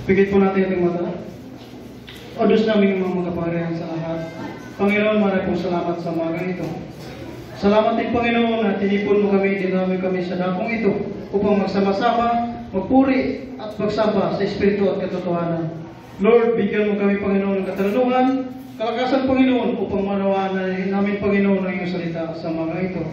Pigit po natin ating mata. O Diyos namin yung mga magkapangarihan sa lahat. Panginoon, maraming pong salamat sa umaga ito. Salamat din, Panginoon, na tinipon mo kami, dinami kami sa dakong ito upang magsama-sama, magpuri at magsamba sa Espiritu at katotohanan. Lord, bigyan mo kami, Panginoon, ng katalungan, kalakasan, Panginoon, upang manawaan namin, Panginoon, ang iyong salita sa mga ito.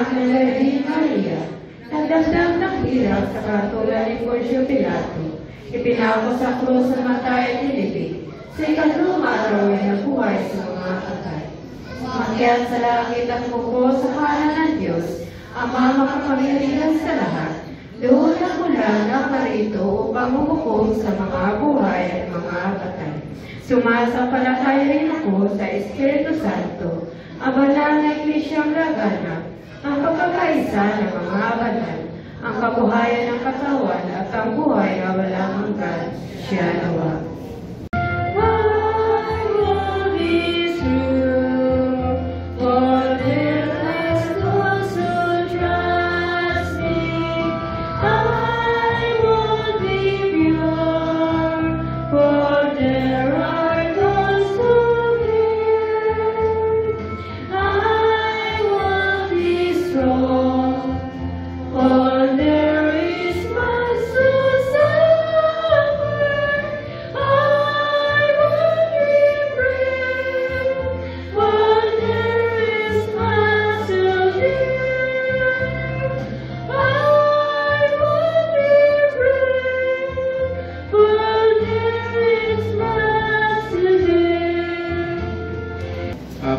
ang Virgin Maria, nagdasdam ng hirap sa katulad ni Poncio Pilato, ipinako sa krus ng matay at nilibig, sa ikatlong araw ay nabuhay sa mga patay. Umakyat sa langit ang buko sa kanan ng Diyos, Ama makapangyarihan sa lahat, doon na mula naparito upang umukom sa mga buhay at mga patay. Sumasampalataya rin ako sa Espiritu Santo, ang banal na Iglesyang laganap, ang pagkakaisa ng mga banal, ang kabuhayan ng katawan at ang buhay na walang hanggan. Siya nawa.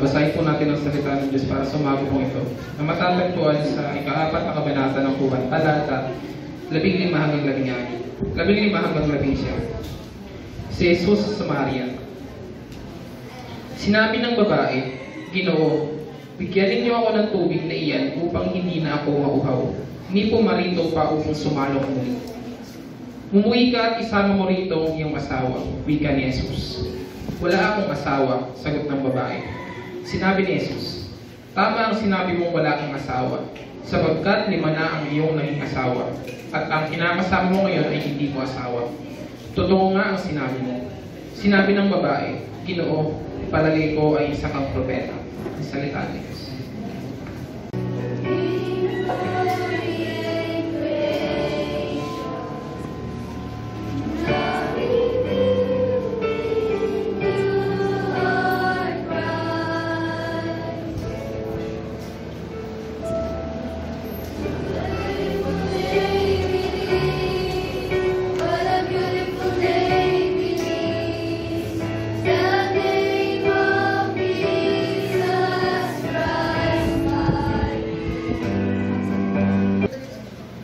Basahin po natin ang salita ng Diyos para sa umaga pong ito, na matatagpuan sa ika-4 na kabanata ng Juan, talata 15 hanggang 16. 15 hanggang 19. Si Jesus sa Samaria. Sinabi ng babae, Ginoo, bigyan ninyo ako ng tubig na iyan upang hindi na ako mauhaw. Hindi po marito pa upang sumalok muli. Mumuwi ka at isama mo rito ang iyong asawa, wika ni Jesus. Wala akong asawa, sagot ng babae. Sinabi ni Jesus, tama ang sinabi mong wala kang asawa, sapagkat 5 na ang iyong naging asawa, at ang kinakasama mo ngayon ay hindi mo asawa. Totoo nga ang sinabi mo. Sinabi ng babae, Ginoo, palagay ko ay isa kang propeta. Ang salita ni Diyos.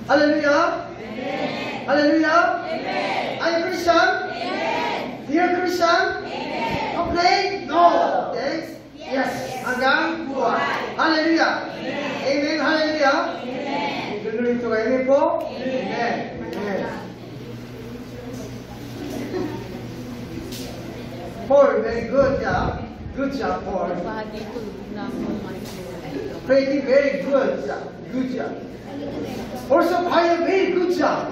Hallelujah? Amen. Hallelujah? Amen. Are you Christian? Amen. You're Christian? Amen. Okay? No. Thanks? Yes. Hanggang buhay. Hallelujah. Amen. Hallelujah. Amen. Tuloy ito kayo. Amen po? Amen. Amen. Paul, very good job. Good job, Paul. Pretty, very good job. Good job. Also, I a very good job.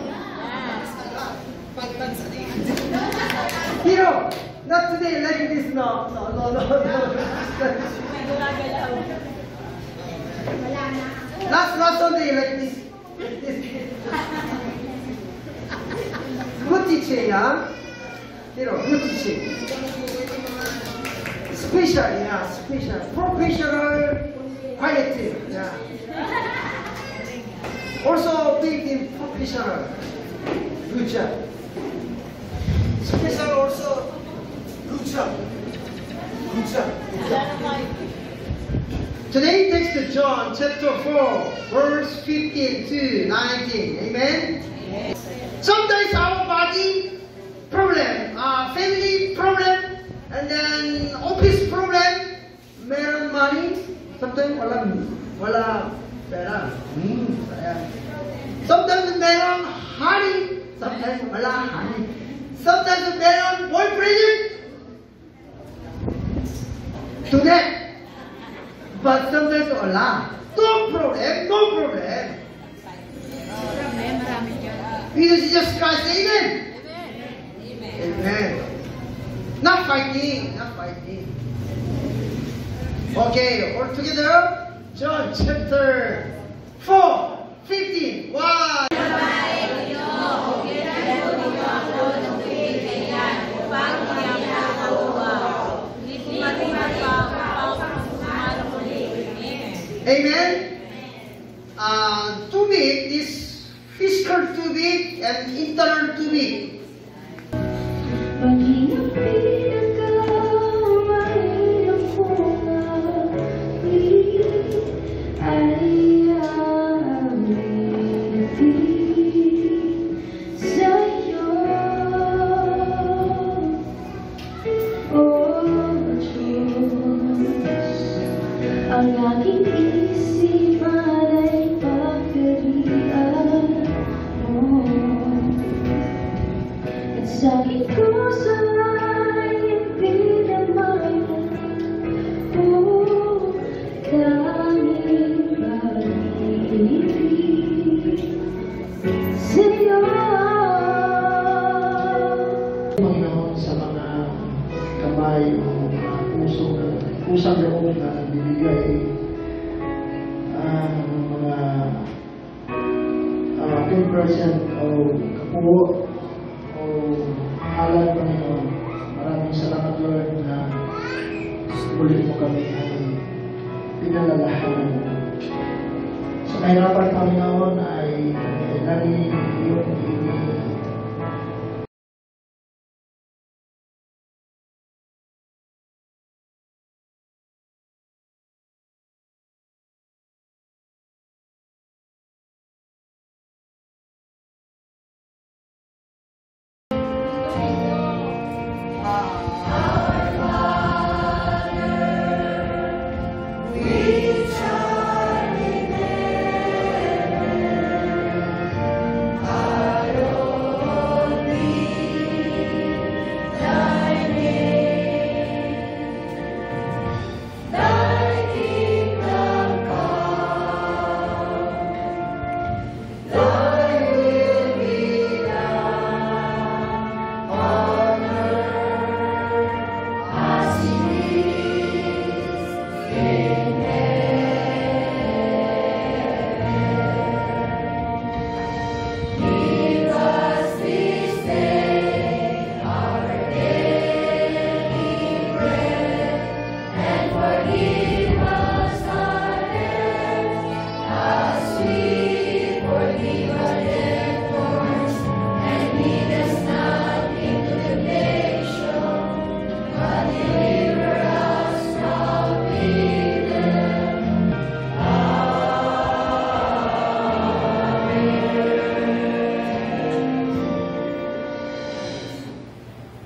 You know, not today like this, no. Last Sunday like this. Good teaching, huh? You know, good teaching. Special, yeah, special. Professional, quality, yeah. Also, big in professional. Good job. Special also. Good job. Good job. Good job. Today, text to John chapter 4, verse 15 to 19. Amen? Sometimes our body problem, family problem, and then office problem, meron money, sometimes wala pera. Sometimes meron honey, sometimes wala honey. Sometimes meron boyfriend, to that. But sometimes wala. No problem, no problem. Because Jesus Christ, amen. Amen. Not fighting, not fighting. Okay, all together. John chapter 4, 15. Wow. Amen. tubig is physical tubig and internal tubig. Ang aking isipan ay pagkarian mo, at sakit puso ay hindi naman tanging pag-ibig sa'yo. Panginoon, sa mga kamay o mga pusang loob na bibigay mga 10% o kapuo o halal, Panginoon. Maraming salamat, Lord, na muli mo kami ay pinalalahanan. Sa kahirapan, Panginoon, ay lagi iyong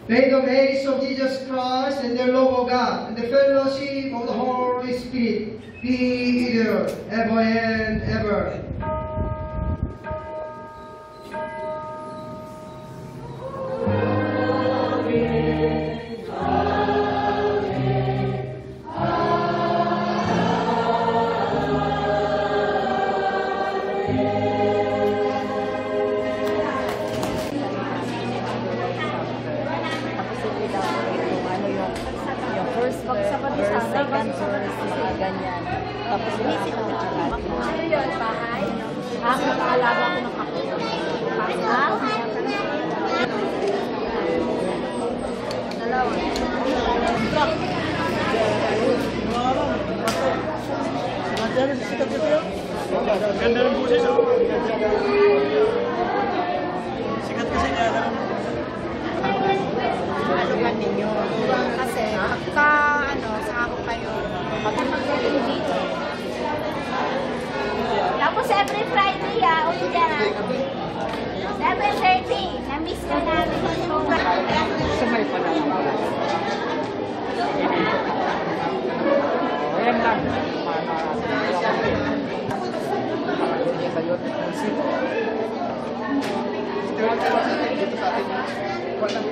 May the grace of Jesus Christ and the love of God and the fellowship of the Holy Spirit be with you ever and ever. Second verse, mga ganyan. Tapos visit ko siya. Ano yun, bahay? Nakaalaga ko ng ako. Dalawa. Ganda ng busis, oh. Sikat kasi niya. Alugan ninyo. Kasi pagka sako kayo, pagkakagaling dito. Tapos every Friday, ulit yan. Every 30, na-miss ka namin. Sumay pa lang. Ayan lang. Dito sa atin.